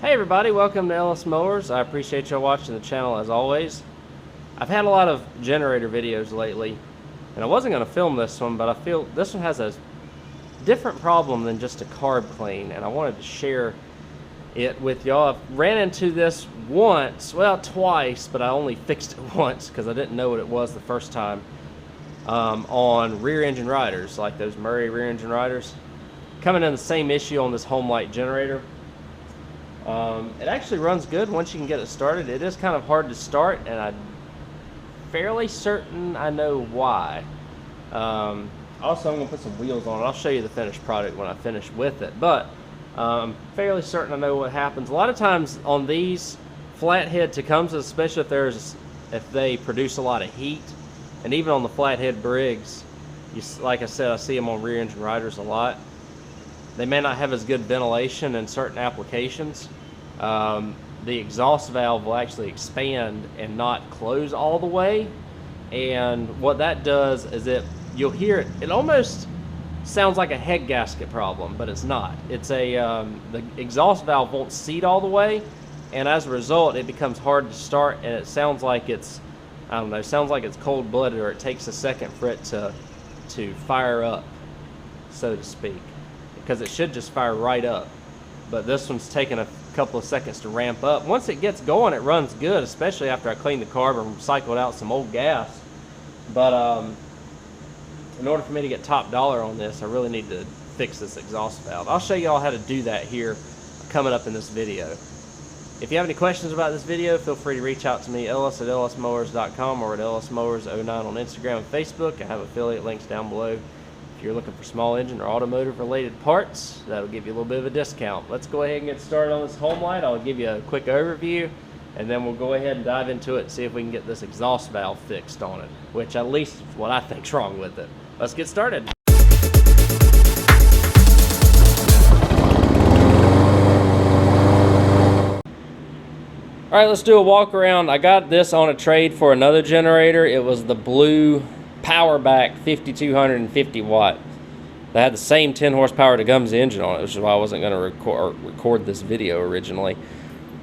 Hey everybody, welcome to Ellis Mowers. I appreciate y'all watching the channel as always. I've had a lot of generator videos lately, and I wasn't going to film this one, but I feel this one has a different problem than just a carb clean, and I wanted to share it with y'all. I've ran into this once, well twice, but I only fixed it once because I didn't know what it was the first time, on rear engine riders, like those Murray rear engine riders. Coming in the same issue on this Homelite generator. It actually runs good once you can get it started. It is kind of hard to start, and I'm fairly certain I know why. Also, I'm going to put some wheels on it. I'll show you the finished product when I finish with it, but I'm fairly certain I know what happens. A lot of times on these flathead Tecumsehs, especially if they produce a lot of heat, and even on the flathead Briggs, like I said, I see them on rear engine riders a lot. They may not have as good ventilation in certain applications. The exhaust valve will actually expand and not close all the way. And what that does is you'll hear it. It almost sounds like a head gasket problem, but it's not. It's the exhaust valve won't seat all the way, and as a result, it becomes hard to start, and it sounds like it's, I don't know, sounds like it's cold-blooded, or it takes a second for it to fire up, so to speak. Because it should just fire right up, but this one's taking a couple of seconds to ramp up. Once it gets going, it runs good, especially after I cleaned the carb and cycled out some old gas. But in order for me to get top dollar on this, I really need to fix this exhaust valve. I'll show you all how to do that here coming up in this video. If you have any questions about this video, feel free to reach out to me, Ellis at ellismowers.com, or at ellismowers09 on Instagram and Facebook. I have affiliate links down below. If you're looking for small engine or automotive related parts, that'll give you a little bit of a discount. Let's go ahead and get started on this Homelite. I'll give you a quick overview, and then we'll go ahead and dive into it and see if we can get this exhaust valve fixed on it, which at least is what I think's wrong with it. Let's get started. All right, let's do a walk around. I got this on a trade for another generator. It was the blue Powerback 5250 watt. They had the same 10 horsepower Tecumseh engine on it, which is why I wasn't going to record this video originally.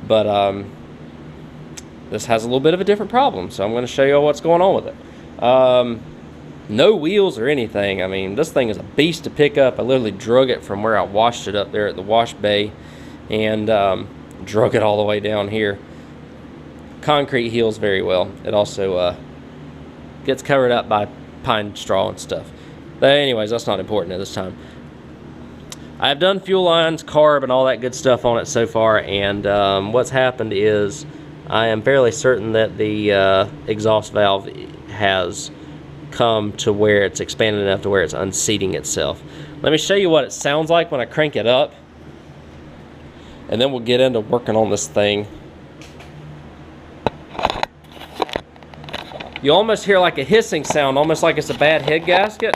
But this has a little bit of a different problem, so I'm going to show you all what's going on with it. No wheels or anything. I mean, this thing is a beast to pick up. I literally drug it from where I washed it up there at the wash bay, and drug it all the way down here. Concrete heals very well. It also gets covered up by pine straw and stuff. But anyways, that's not important at this time. I've done fuel lines, carb, and all that good stuff on it so far, and what's happened is I am fairly certain that the exhaust valve has come to where it's expanded enough to where it's unseating itself. Let me show you what it sounds like when I crank it up, and then we'll get into working on this thing. You almost hear like a hissing sound, almost like it's a bad head gasket.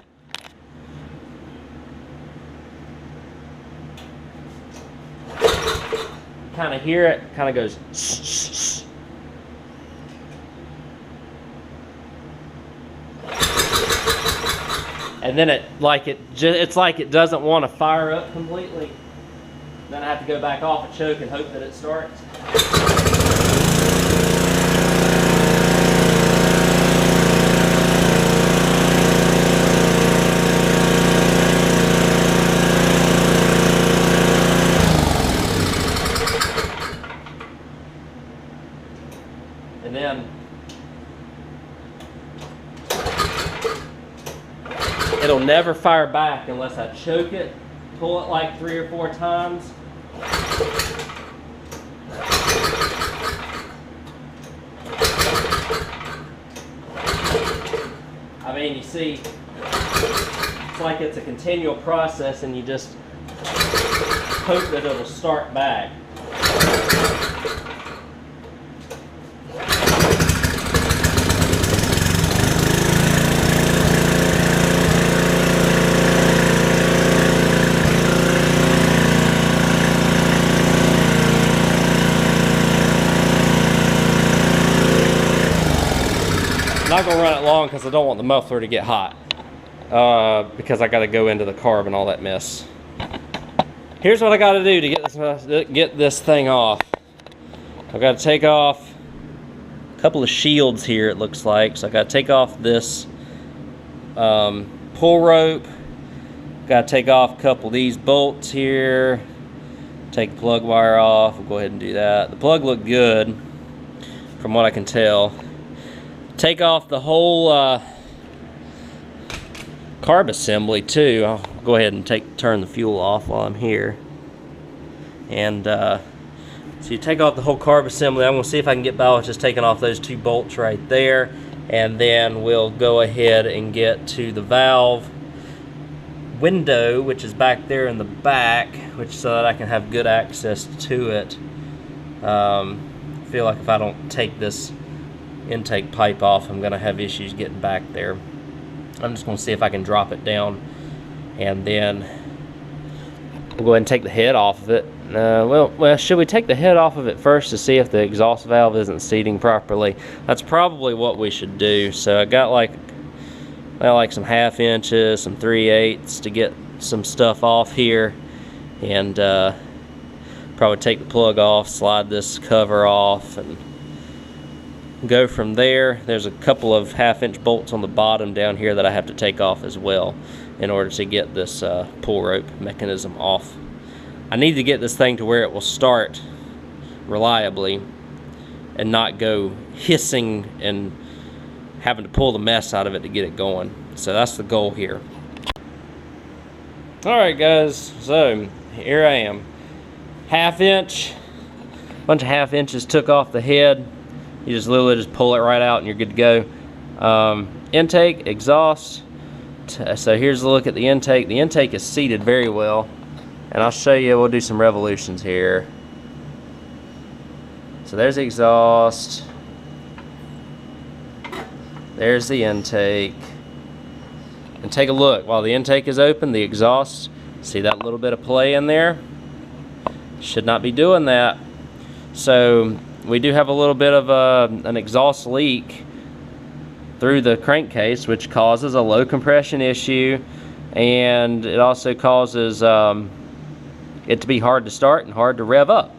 Kind of hear it, kind of goes shh, shh, shh. And then it's like it doesn't want to fire up completely. Then I have to go back off a choke and hope that it starts. And then it'll never fire back unless I choke it, pull it like 3 or 4 times. I mean, you see, it's like it's a continual process, and you just hope that it'll start back. I'm not going to run it long because I don't want the muffler to get hot, because I got to go into the carb and all that mess. here's what I got to do to get this thing off. I've got to take off a couple of shields here, it looks like. So I got to take off this pull rope. Got to take off a couple of these bolts here. Take the plug wire off. We'll go ahead and do that. The plug looked good from what I can tell. Take off the whole carb assembly too. I'll go ahead and turn the fuel off while I'm here. And so you take off the whole carb assembly. I'm going to see if I can get by with just taking off those two bolts right there. And then we'll go ahead and get to the valve window, which is back there in the back, so that I can have good access to it. I feel like if I don't take this intake pipe off, I'm going to have issues getting back there. I'm just going to see if I can drop it down, and then we'll go ahead and take the head off of it. Well, should we take the head off of it first to see if the exhaust valve isn't seating properly? That's probably what we should do. So I got like some 1/2 inches, some 3/8 to get some stuff off here, and probably take the plug off, slide this cover off, and go from there. There's a couple of 1/2 inch bolts on the bottom down here that I have to take off as well in order to get this pull rope mechanism off. I need to get this thing to where it will start reliably and not go hissing and having to pull the mess out of it to get it going. So that's the goal here. Alright guys, so here I am. 1/2 inch, bunch of 1/2 inches took off the head. You just literally just pull it right out and you're good to go. Intake, exhaust. So here's a look at the intake. The intake is seated very well. And I'll show you, we'll do some revolutions here. So there's the exhaust. There's the intake. And take a look, while the intake is open, the exhaust, see that little bit of play in there? Should not be doing that. So we do have a little bit of an exhaust leak through the crankcase, which causes a low compression issue, and it also causes it to be hard to start and hard to rev up.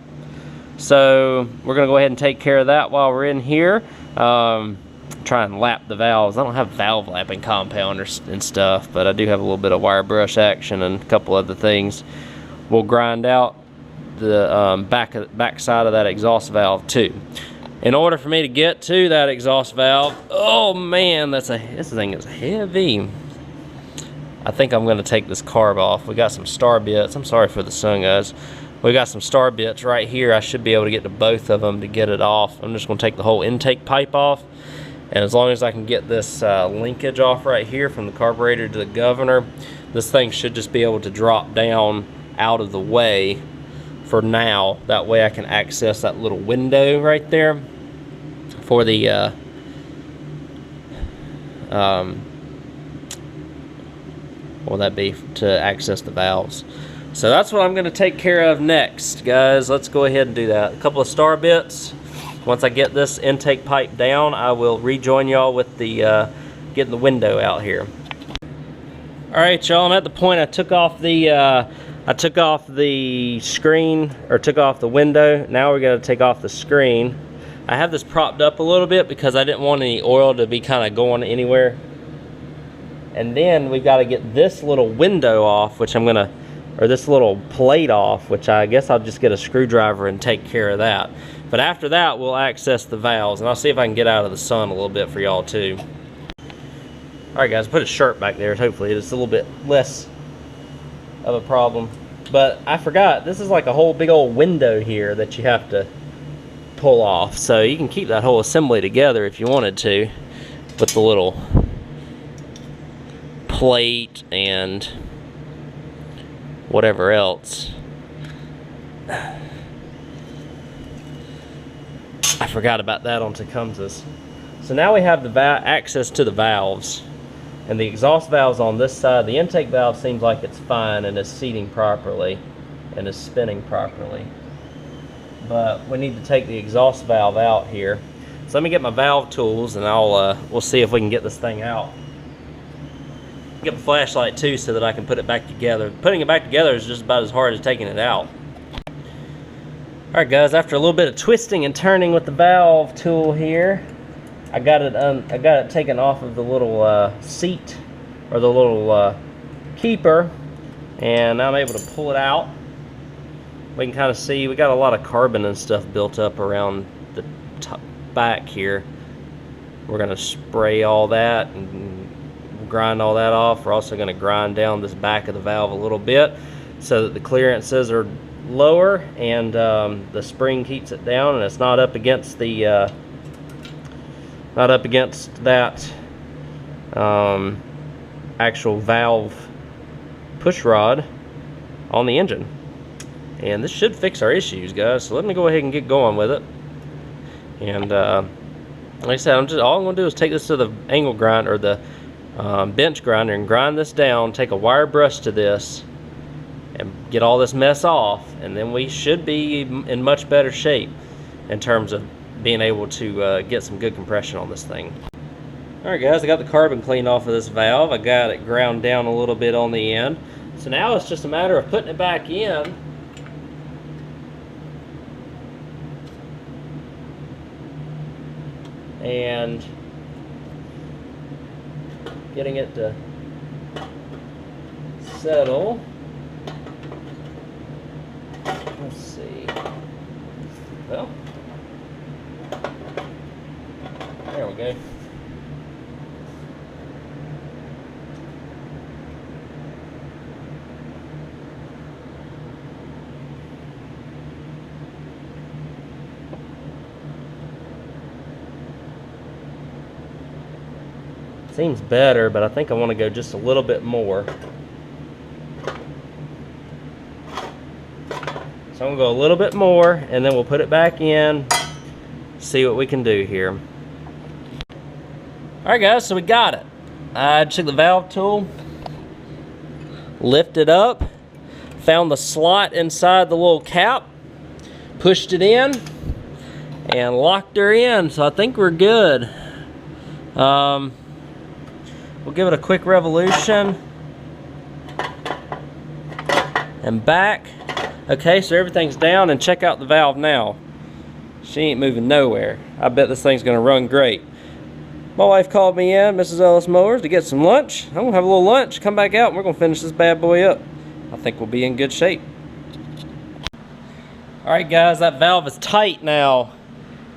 So we're going to go ahead and take care of that while we're in here. Try and lap the valves. I don't have valve lapping compound and stuff, but I do have a little bit of wire brush action and a couple other things. We'll grind out the back side of that exhaust valve too. In order for me to get to that exhaust valve, oh man, this thing is heavy. I think I'm going to take this carb off. We got some star bits. I'm sorry for the sun, guys. We got some star bits right here. I should be able to get to both of them to get it off. I'm just going to take the whole intake pipe off. And as long as I can get this linkage off right here from the carburetor to the governor, this thing should just be able to drop down out of the way for now. That way I can access that little window right there for the what will that be, to access the valves. So that's what I'm going to take care of next, guys. Let's go ahead and do that. A couple of star bits. Once I get this intake pipe down, I will rejoin y'all with the getting the window out here. All right, y'all. I'm at the point I took off the screen, or took off the window. Now we're going to take off the screen. I have this propped up a little bit because I didn't want any oil to be kind of going anywhere. And then we got to get this little window off, which I'm gonna, or this little plate off, which I guess I'll just get a screwdriver and take care of that. But after that, we'll access the valves, and I'll see if I can get out of the sun a little bit for y'all too. All right, guys, put a shirt back there. Hopefully it's a little bit less of a problem. But I forgot, this is like a whole big old window here that you have to pull off. So you can keep that whole assembly together if you wanted to, with the little plate and whatever else. I forgot about that on Tecumseh's. So now we have the access to the valves, and the exhaust valves on this side. The intake valve seems like it's fine and is seating properly and is spinning properly, but we need to take the exhaust valve out here. So let me get my valve tools and we'll see if we can get this thing out. get the flashlight too so that I can put it back together. Putting it back together is just about as hard as taking it out. Alright guys, after a little bit of twisting and turning with the valve tool here, I got it taken off of the little seat, or the little keeper, and now I'm able to pull it out. We can kind of see we got a lot of carbon and stuff built up around the top back here. We're going to spray all that and grind all that off. We're also going to grind down this back of the valve a little bit so that the clearances are lower and the spring keeps it down and it's not up against the that actual valve push rod on the engine. And this should fix our issues, guys. So let me go ahead and get going with it. And like I said, all I'm going to do is take this to the angle grinder, or the bench grinder, and grind this down. Take a wire brush to this, and get all this mess off. And then we should be in much better shape in terms of being able to get some good compression on this thing. All right, guys, I got the carbon cleaned off of this valve. I got it ground down a little bit on the end. So now it's just a matter of putting it back in. And getting it to settle. Let's see. Well, there we go. Seems better, but I think I want to go just a little bit more. So I'm going to go a little bit more, and then we'll put it back in, see what we can do here. Alright guys, so we got it. I took the valve tool, lifted up, found the slot inside the little cap, pushed it in, and locked her in. So I think we're good. We'll give it a quick revolution and back. Okay, so everything's down, and check out the valve now. She ain't moving nowhere. I bet this thing's gonna run great. My wife called me in, Mrs. Ellis Mowers, to get some lunch. I'm gonna have a little lunch, come back out, and we're gonna finish this bad boy up. I think we'll be in good shape. All right guys, that valve is tight now.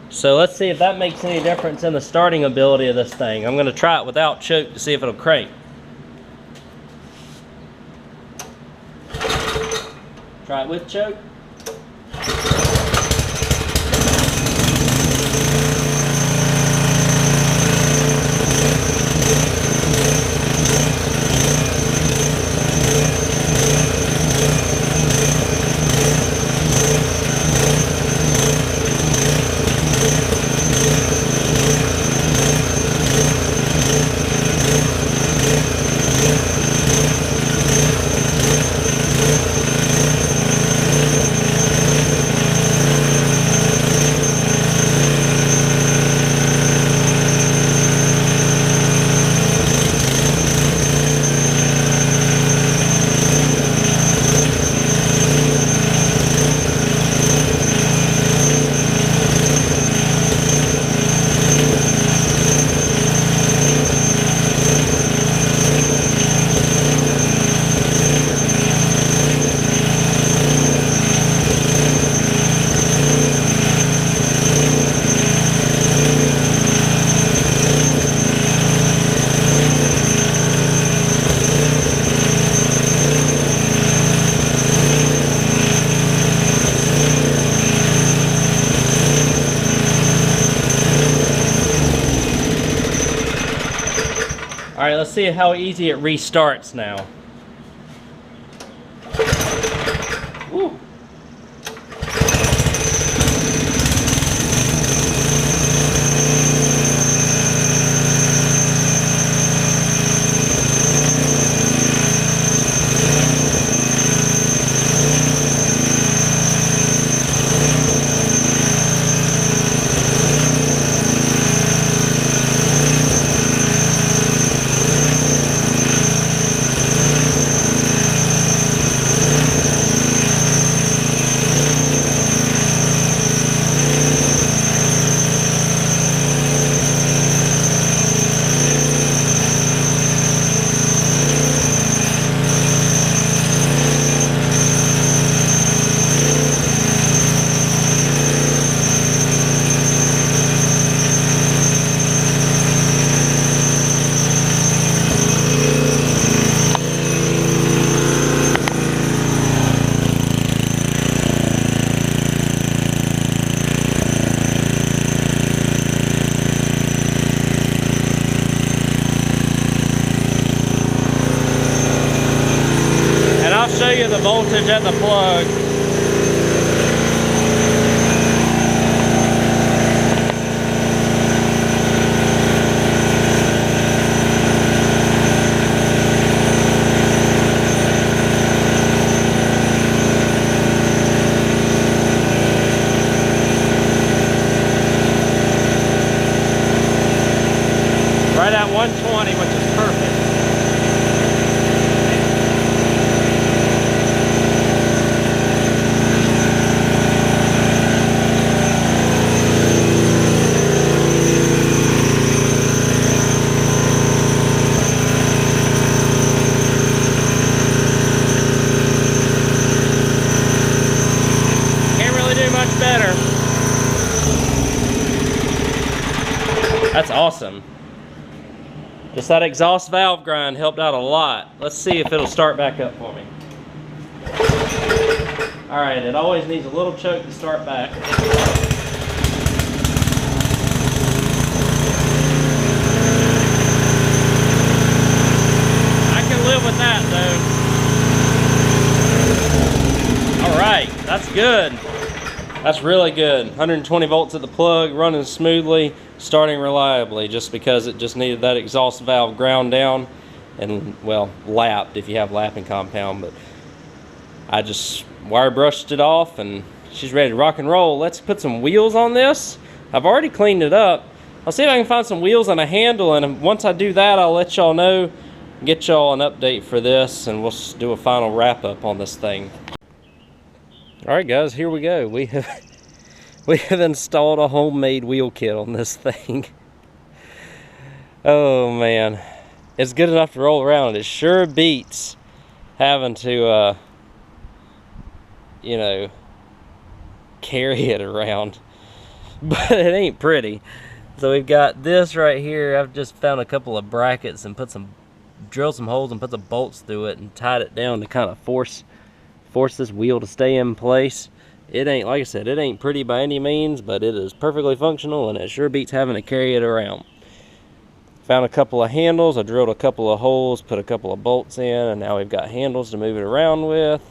So let's see if that makes any difference in the starting ability of this thing. I'm going to try it without choke to see if it'll crank. Try it with choke. All right, let's see how easy it restarts now. Woo. voltage at the plug. Right at 120, which is perfect. Can't really do much better. That's awesome. Just that exhaust valve grind helped out a lot. Let's see if it'll start back up for me. All right, it always needs a little choke to start back. I can live with that though. All right, that's good. That's really good. 120 volts at the plug, running smoothly, starting reliably, just because it just needed that exhaust valve ground down and, well, lapped if you have lapping compound. But I just wire brushed it off and she's ready to rock and roll. Let's put some wheels on this. I've already cleaned it up. I'll see if I can find some wheels and a handle, and once I do that, I'll let y'all know, get y'all an update for this, and we'll do a final wrap up on this thing. All right, guys, here we go. We have installed a homemade wheel kit on this thing. Oh man, it's good enough to roll around. It sure beats having to, you know, carry it around, but it ain't pretty. So we've got this right here. I've just found a couple of brackets and drilled some holes and put some bolts through it and tied it down to kind of force this wheel to stay in place. It ain't, like I said, it ain't pretty by any means, but it is perfectly functional, and it sure beats having to carry it around. Found a couple of handles. I drilled a couple of holes, put a couple of bolts in, and now we've got handles to move it around with.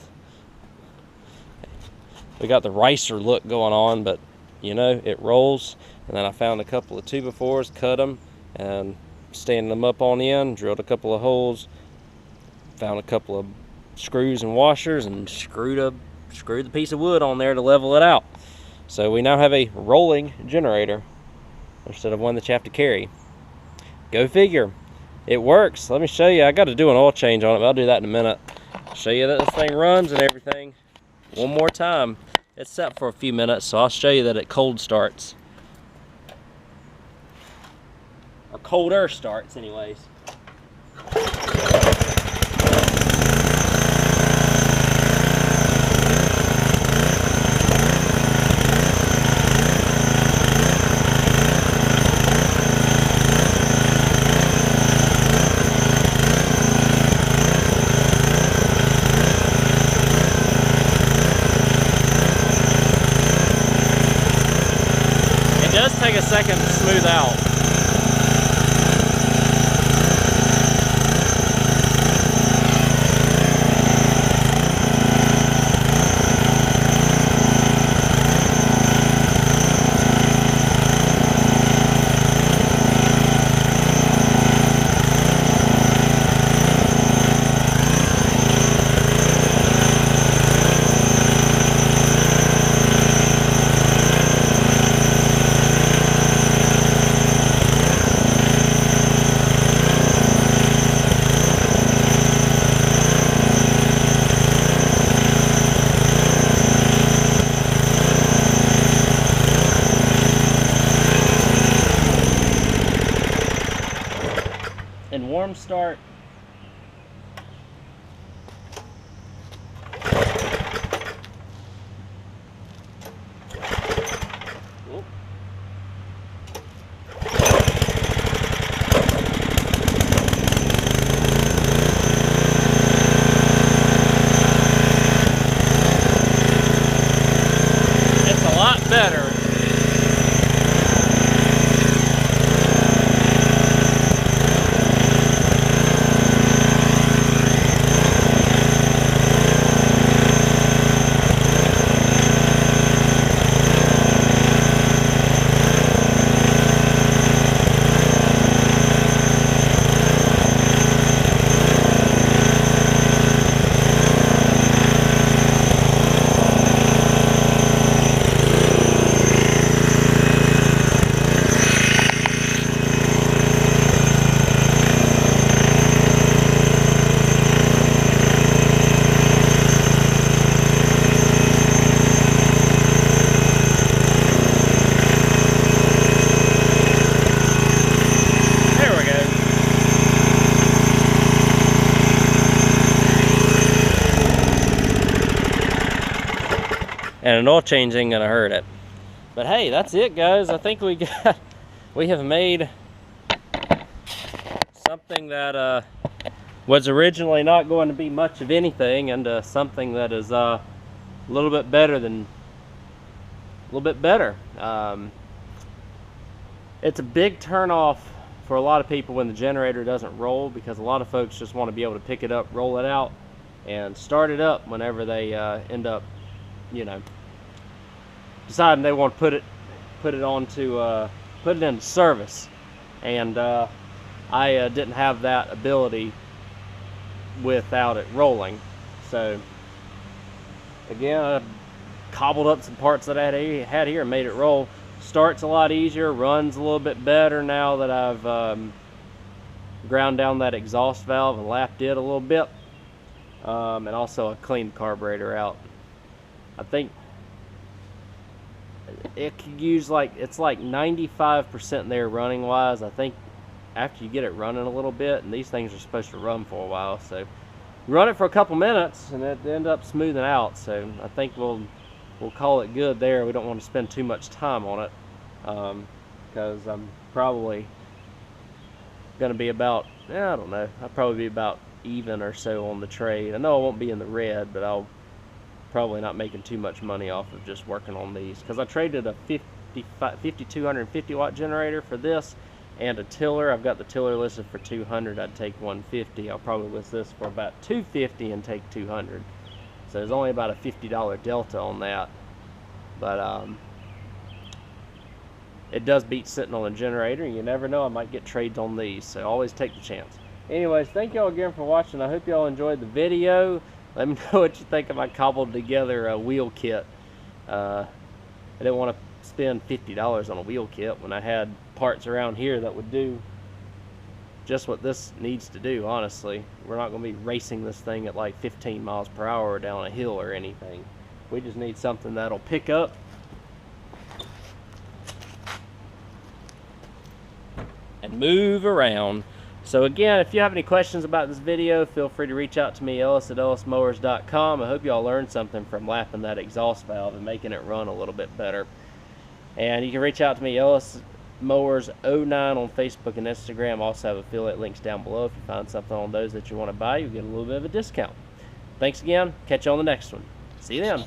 We got the ricer look going on, but you know, it rolls. And then I found a couple of 2x4s, cut them, and standing them up on the end, drilled a couple of holes, found a couple of screws and washers, and screwed the piece of wood on there to level it out. So we now have a rolling generator instead of one that you have to carry. Go figure. It works. Let me show you. I got to do an oil change on it, but I'll do that in a minute. Show you that this thing runs and everything one more time. It's set for a few minutes, so I'll show you that it cold starts. Or colder starts anyways. Take a second to smooth out. And warm start. Oop. It's a lot better. and an oil change ain't gonna hurt it. But hey, that's it, guys. I think we have made something that was originally not going to be much of anything into something that is a little bit better. It's a big turnoff for a lot of people when the generator doesn't roll, because a lot of folks just want to be able to pick it up, roll it out, and start it up whenever they end up, you know, deciding they want to put it into service. And I didn't have that ability without it rolling. So again, I cobbled up some parts that I had here and made it roll. Starts a lot easier, runs a little bit better now that I've ground down that exhaust valve and lapped it a little bit. And also I cleaned the carburetor out. I think it could use it's like 95% there running wise. I think after you get it running a little bit, and these things are supposed to run for a while, so you run it for a couple minutes and it end up smoothing out. So I think we'll call it good there. We don't want to spend too much time on it, because I'm probably gonna be about, I don't know, I'll probably be about even or so on the trade. I know I won't be in the red, but I'll probably not making too much money off of just working on these, because I traded a 5250 watt generator for this and a tiller. I've got the tiller listed for 200. I'd take 150. I'll probably list this for about 250 and take 200. So there's only about a $50 delta on that, but it does beat sitting on a generator. You never know, I might get trades on these, so always take the chance. Anyways, thank y'all again for watching. I hope y'all enjoyed the video. Let me know what you think of my cobbled together wheel kit. I didn't want to spend $50 on a wheel kit when I had parts around here that would do just what this needs to do. Honestly, we're not going to be racing this thing at like 15 miles per hour down a hill or anything. We just need something that'll pick up and move around. So again, if you have any questions about this video, feel free to reach out to me, ellis@ellismowers.com. I hope y'all learned something from lapping that exhaust valve and making it run a little bit better. And you can reach out to me, Ellis Mowers 09 on Facebook and Instagram. Also have affiliate links down below. If you find something on those that you want to buy, you get a little bit of a discount. Thanks again. Catch you on the next one. See you then.